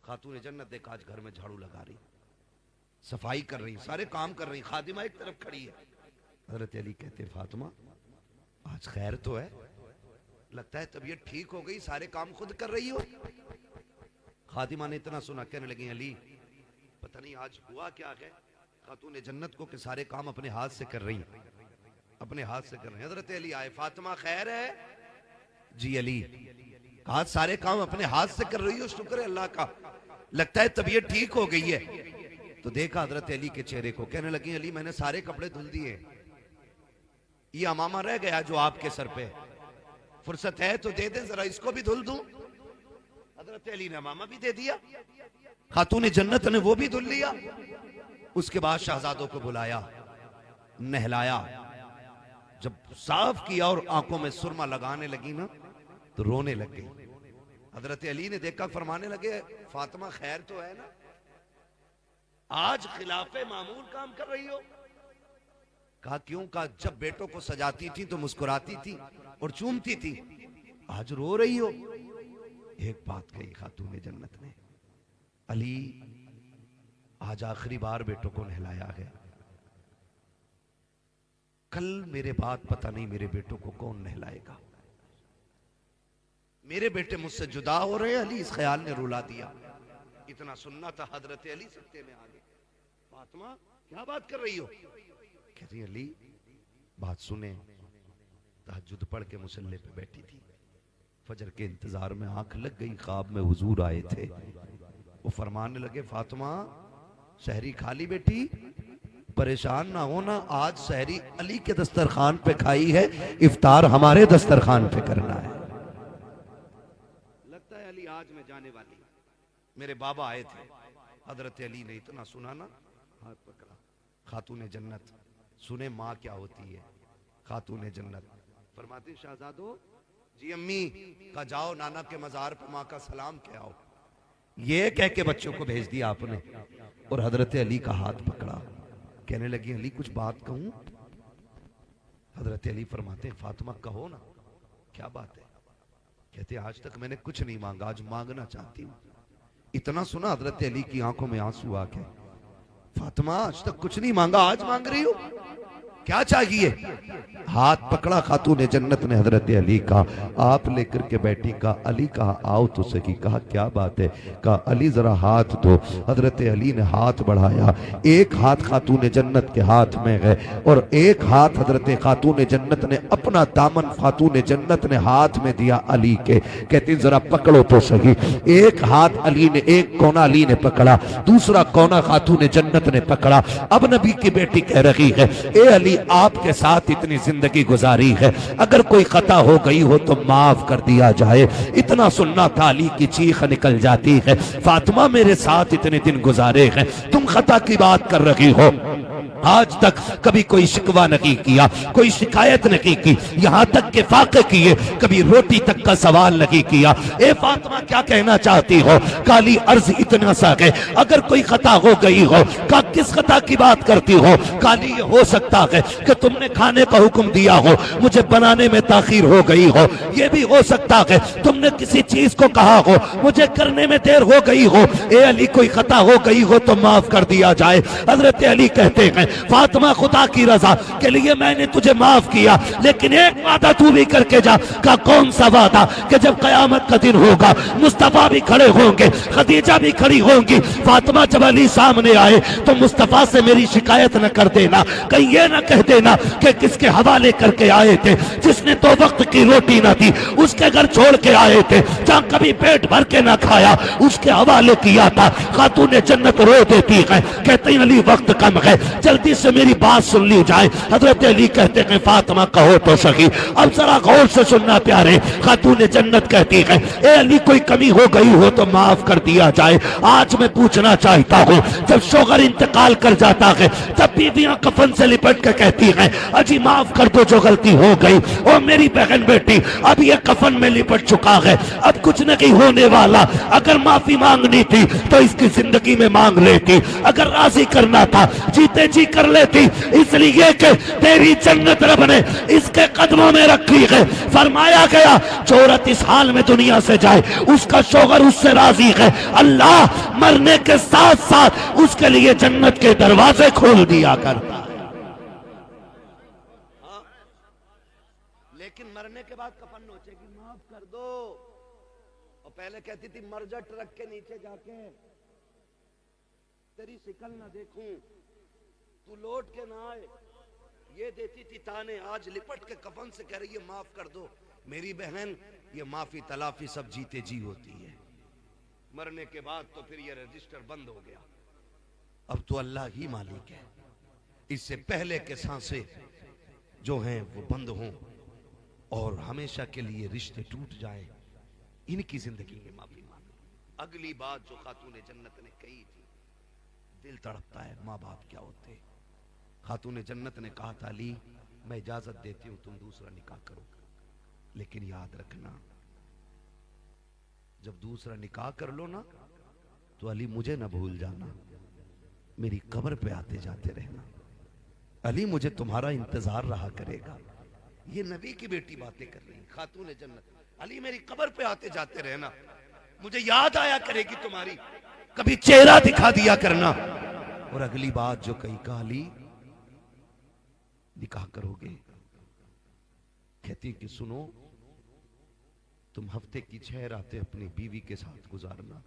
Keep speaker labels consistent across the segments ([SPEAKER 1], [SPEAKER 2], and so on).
[SPEAKER 1] خاتون جنت دیکھ آج گھر میں جھاڑو لگا رہی، صفائی کر رہی، سارے کام کر رہی، خادمہ ایک طرف کھڑی ہے۔ حضرت علی کہتے فاطمہ آج خیر تو ہے، لگتا ہے طبیعت ٹھیک ہو گئی، سارے کام خود کر رہی ہو۔ خادمہ نے اتنا سنا، کہنے لگی علی پتہ نہیں آج ہوا کیا ہے خاتون جنت کو کہ سارے کام اپنے ہاتھ سے کر رہی، اپنے ہاتھ سے کر رہی۔ حضرت علی آئے، فاطمہ خیر ہے؟ جی علی، آج سارے کام اپنے ہاتھ سے کر رہی ہو، شکر ہے اللہ کا، لگتا ہے طبیعت ٹھیک ہو گئی ہے۔ تو دیکھا حضرت علی کے چہرے کو، کہنے لگی علی میں نے سارے کپڑے دھل دیے، یہ امامہ رہ گیا جو آپ کے سر پہ، فرصت ہے تو دے دیں ذرا اس کو بھی دھل دوں۔ حضرت علی نے امامہ بھی دے دیا، خاتون جنت نے وہ بھی دھل لیا۔ اس کے بعد شہزادوں کو بلایا، نہلایا، جب صاف کیا اور آنکھوں میں سرما لگانے لگی نا تو رونے لگ گئی۔ حضرت علی نے دیکھا، فرمانے لگے فاطمہ خیر تو ہے نا، آج خلاف معمول کام کر رہی ہو؟ کہا کیوں؟ کہا جب بیٹوں کو سجاتی تھی تو مسکراتی تھی اور چومتی تھی، آج رو رہی ہو؟ ایک بات کہی خاتون جنت نے، علی آج آخری بار بیٹوں کو نہلایا ہے، کل میرے بعد پتہ نہیں میرے بیٹوں کو کون نہلائے گا، میرے بیٹے مجھ سے جدا ہو رہے ہیں۔ علی اس خیال نے رلا دیا، اتنا سننا تھا، حضرت علی سکتے میں آگے، فاطمہ کیا بات کر رہی ہو؟ کہتی علی بات سنیں، تہجد پڑھ کے مصلی پہ بیٹھی تھی، فجر کے انتظار میں آنکھ لگ گئی، خواب میں حضور آئے تھے، وہ فرمانے لگے فاطمہ سحری کھا لی بیٹی، پریشان نہ ہونا، آج سحری علی کے دسترخوان پہ کھائی ہے، افطار ہمارے دسترخوان پہ کرنا ہے۔ لگتا ہے علی آج میں جانے والی، میرے بابا آئے تھے۔ حضرت علی نے اتنا سنا نا، ہاتھ پکڑا، خاتون جنت سنیں ماں کیا ہوتی ہے۔ خاتون جنت فرماتی شہزادو جی امی کا جاؤ نانا کے مزار پہ ماں کا سلام کہہ آؤ، یہ کہہ کے بچوں کو بھیج دیا آپ نے، اور حضرت علی کا ہاتھ پکڑا، کہنے لگی علی کچھ بات کہوں؟ حضرت علی فرماتے ہیں فاطمہ کہو نا، کیا بات ہے؟ کہتے آج تک میں نے کچھ نہیں مانگا، آج مانگنا چاہتی ہوں۔ اتنا سنا حضرت علی کی آنکھوں میں آنسو آ گئے، فاطمہ آج تک کچھ نہیں مانگا، آج مانگ رہی ہو، کیا چاہیے؟ ہاتھ پکڑا خاتون جنت نے حضرت علی کا، آپ لے کر کے بیٹھی، کہا علی کہا آؤ تو سکی، کہا کیا بات ہے؟ کہا علی ذرا ہاتھ دو۔ حضرت علی نے ہاتھ بڑھایا، ایک ہاتھ خاتون جنت کے ہاتھ میں گئے اور ایک ہاتھ حضرت خاتون جنت نے اپنا دامن خاتون جنت نے ہاتھ میں دیا علی کے، کہتی ذرا پکڑو تو سکی۔ ایک ہاتھ علی نے، ایک کونا علی نے پکڑا، دوسرا کونا خاتون جنت نے پکڑا۔ اب نبی کی بیٹی کہہ رہی ہے اے علی آپ کے ساتھ اتنی زندگی گزاری ہے، اگر کوئی خطا ہو گئی ہو تو معاف کر دیا جائے۔ اتنا سننا تھا، علی کی چیخ نکل جاتی ہے فاطمہ میرے ساتھ اتنے دن گزارے ہیں، تم خطا کی بات کر رہی ہو، آج تک کبھی کوئی شکوہ نہیں کیا، کوئی شکایت نہیں کی، یہاں تک کہ فاقے کیے کبھی روٹی تک کا سوال نہیں کیا۔ اے فاطمہ کیا کہنا چاہتی ہو؟ کالی عرض اتنا سا ہے، اگر کوئی خطا ہو گئی ہو، کہا کس خطا کی بات کرتی ہو؟ کالی یہ ہو سکتا ہے کہ تم نے کھانے کا حکم دیا ہو، مجھے بنانے میں تاخیر ہو گئی ہو، یہ بھی ہو سکتا ہے تم نے کسی چیز کو کہا ہو، مجھے کرنے میں دیر ہو گئی ہو۔ اے علی کوئی خطا ہو گئی ہو تو معاف کر دیا جائے۔ حضرت علی کہتے ہیں فاطمہ خدا کی رضا کے لیے میں نے تجھے معاف کیا، لیکن ایک وعدہ تو بھی کر کے جا۔ کہا کون سا وعدہ؟ کہ جب قیامت کا دن ہوگا مصطفیٰ بھی کھڑے ہوں گے، خدیجہ بھی کھڑی ہوں گی، فاطمہ جب علی سامنے آئے تو مصطفیٰ سے میری شکایت نہ کر دینا، کہیں یہ نہ کہہ دینا کہ کس کے حوالے کر کے آئے تھے، جس نے دو وقت کی روٹی نہ دی اس کے گھر چھوڑ کے آئے تھے، جہاں کبھی پیٹ بھر کے نہ کھایا اس کے حوالے کیا تھا۔ خاتون جنت رو دیتی ہے، کہتے ہیں علی وقت کم ہے، جلدی سے میری بات سن لی جائے۔ حضرت علی کہتے ہیں فاطمہ کہو تو سکی، اب ذرا غور سے سننا پیارے۔ خاتون جنت کہتی ہے اے علی کوئی کمی ہو گئی ہو تو معاف کر دیا جائے۔ آج میں پوچھنا چاہتا ہوں، جب شوہر انتقال کر جاتا ہے تب بیویاں کفن سے لپٹ کے کہتی ہیں اجی معاف کر دو جو غلطی ہو گئی، اور میری بہن بیٹی اب یہ کفن میں لپٹ چکا ہے، اب کچھ نہیں ہونے والا، اگر معافی مانگنی تھی تو اس کی زندگی میں مانگ لیتی،
[SPEAKER 2] اگر راضی کرنا تھا جیتے جی کر لیتی، اس لیے کہ تیری جنت رب نے اس کے قدموں میں رکھی ہے۔ فرمایا گیا جو عورت اس حال میں دنیا سے جائے اس کا شوہر اس سے راضی ہے، اللہ مرنے کے ساتھ ساتھ اس کے لیے جنت کے دروازے کھول دیا کرتا ہے۔
[SPEAKER 1] لیکن مرنے کے بعد کفن نوچے گی، معاف کر دو، اور پہلے کہتی تھی مر جا ٹرک کے نیچے جا کے، تیری شکل نہ دیکھوں، تو لوٹ کے نہ آئے، یہ دیتی تھی تانے، آج لپٹ کے کفن سے کہہ رہی ہے معاف کر دو۔ میری بہن یہ معافی تلافی سب جیتے جی ہوتی ہے، مرنے کے بعد تو پھر یہ رجسٹر بند ہو گیا، اب تو اللہ ہی مالک ہے۔ اس سے پہلے کے سانسیں جو ہیں وہ بند ہوں اور ہمیشہ کے لیے رشتے ٹوٹ جائیں، ان کی زندگی میں معافی مانگو۔ اگلی بات جو خاتون جنت نے کہی تھی، دل تڑپتا ہے، ماں باپ کیا ہوتے۔ خاتون جنت نے کہا تھا علی میں اجازت دیتی ہوں تم دوسرا نکاح کرو، لیکن یاد رکھنا جب دوسرا نکاح کر لو نا تو علی مجھے نہ بھول جانا، میری قبر پہ آتے جاتے رہنا، علی مجھے تمہارا انتظار رہا کرے گا۔ یہ نبی کی بیٹی باتیں کر رہی خاتون جنت، علی میری قبر پہ آتے جاتے رہنا، مجھے یاد آیا کرے گی تمہاری، کبھی چہرہ دکھا دیا کرنا۔ اور اگلی بات جو کہی، کہا علی نکاح کرو گے؟ کہتی کہ سنو تم ہفتے کی 6 راتیں اپنی بیوی کے ساتھ گزارنا،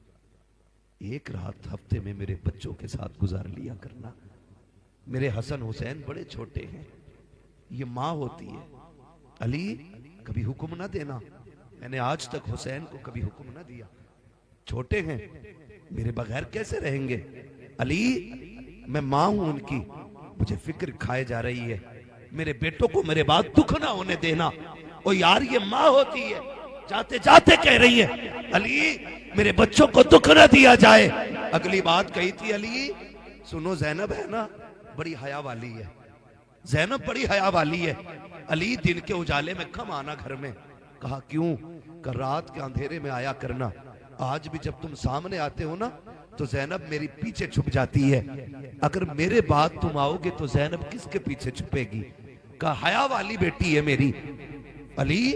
[SPEAKER 1] ایک رات ہفتے میں میرے بچوں کے ساتھ گزار لیا کرنا۔ میرے حسن حسین بڑے چھوٹے ہیں، یہ ماں ہوتی ہے، علی کبھی حکم نہ دینا، میں نے آج تک حسین کو کبھی حکم نہ دیا، چھوٹے ہیں میرے بغیر کیسے رہیں گے؟ علی میں ماں ہوں ان کی، مجھے فکر کھائے جا رہی ہے، میرے بیٹوں کو میرے بعد دکھ نہ ہونے دینا۔ او یار یہ ماں ہوتی ہے، جاتے جاتے کہہ رہی ہے علی میرے بچوں کو دکھ نہ دیا جائے۔ اگلی بات کہی تھی علی سنو زینب ہے نا بڑی حیا والی ہے، زینب بڑی حیا والی ہے، علی دن کے اجالے میں کم آنا گھر میں۔ کہا کیوں؟ کہ رات کے اندھیرے میں آیا کرنا، آج بھی جب تم سامنے آتے ہو نا تو زینب میری پیچھے چھپ جاتی ہے، اگر میرے بعد تم آؤ گے تو زینب کس کے پیچھے چھپے گی؟ کہا حیا والی بیٹی ہے میری، علی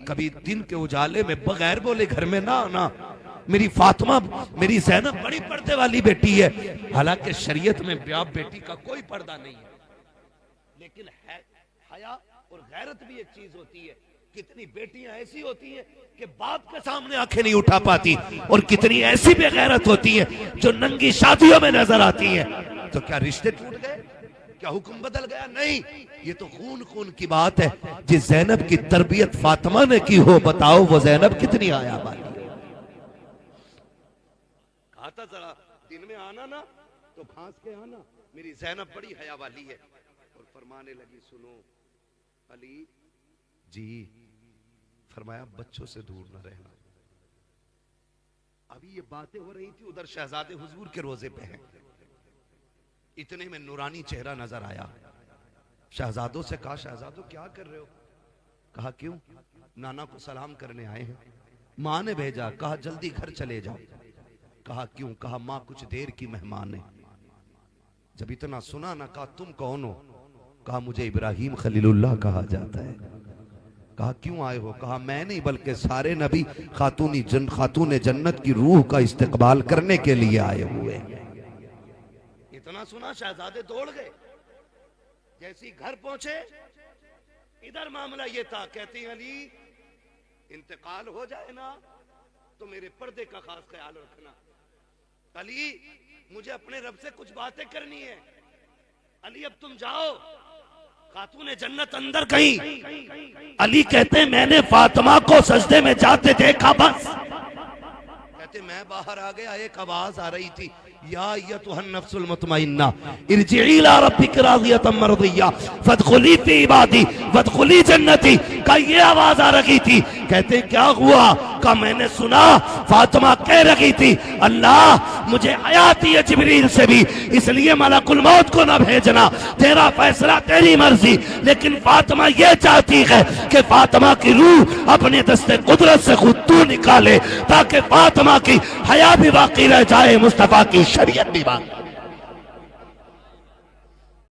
[SPEAKER 1] کبھی دن کے اجالے میں بغیر بولے گھر میں نہ آنا، میری فاطمہ میری زینب بڑی پردے والی بیٹی ہے، حالانکہ شریعت میں باپ بیٹی کا کوئی پردہ نہیں ہے، لیکن حیا اور غیرت بھی ایک چیز ہوتی ہے۔ کتنی بیٹیاں ایسی ہوتی ہیں کہ باپ کے سامنے آنکھیں نہیں اٹھا پاتی، اور کتنی ایسی بے غیرت ہوتی ہیں جو ننگی شادیوں میں نظر آتی ہیں۔ تو کیا رشتے ٹوٹ گئے؟ کیا حکم بدل گیا؟ نہیں، یہ تو خون کی بات ہے۔ جس زینب کی تربیت فاطمہ نے کی ہو، بتاؤ وہ زینب کتنی حیا والی ہے۔ کہا تھا ذرا دن میں آنا نا تو پھانس کے آنا، میری زینب بڑی حیا والی ہے۔ اور فرمانے لگی سنو علی جی، فرمایا بچوں سے دور نہ رہنا۔ ابھی یہ باتیں ہو رہی تھی، ادھر شہزادے حضور کے روزے پہ ہیں، اتنے میں نورانی چہرہ نظر آیا۔ شہزادوں سے کہا شہزادوں کیا کر رہے ہو؟ کہا کیوں؟ نانا کو سلام کرنے آئے ہیں، ماں نے بھیجا، کہا جلدی گھر چلے جاؤ۔ کہا کیوں؟ کہا ماں کچھ دیر کی مہمان ہے۔ جب اتنا سنا نہ کہا تم کون ہو؟ کہا مجھے ابراہیم خلیل اللہ کہا جاتا ہے۔ کہا کیوں آئے ہو؟ کہا میں نہیں بلکہ سارے نبی خاتون جنت کی روح کا استقبال کرنے کے لیے آئے ہوئے۔ اتنا سنا شہزادے دوڑ گئے، جیسی گھر پہنچے ادھر معاملہ یہ تھا، کہتے ہیں علی انتقال ہو جائے نا تو میرے پردے کا خاص خیال رکھنا، علی مجھے اپنے رب سے کچھ باتیں کرنی ہے، علی اب تم جاؤ۔ خاتون جنت اندر گئی، علی کہتے ہیں میں نے فاطمہ کو سجدے میں جاتے دیکھا، بس کہتے میں باہر آ گیا، ایک آواز آ رہی تھی یا ایتھا النفس المطمئنہ ارجعی الی ربک راضیۃ مرضیہ فادخلی فی عبادی وادخلی جنتی، کا یہ آواز آ رہی تھی۔ کہتے کیا ہوا؟ کا میں نے سنا فاطمہ کہہ رہی تھی اللہ مجھے حیاتی ہے جبریل سے بھی، اس لیے ملک الموت کو نہ بھیجنا، تیرا فیصلہ تیری مرضی، لیکن فاطمہ یہ چاہتی ہے کہ فاطمہ کی روح اپنے دست قدرت سے خود تو نکالے تاکہ فاطمہ کی حیا بھی باقی رہ جائے، مصطفیٰ کی شریعت بھی باقی۔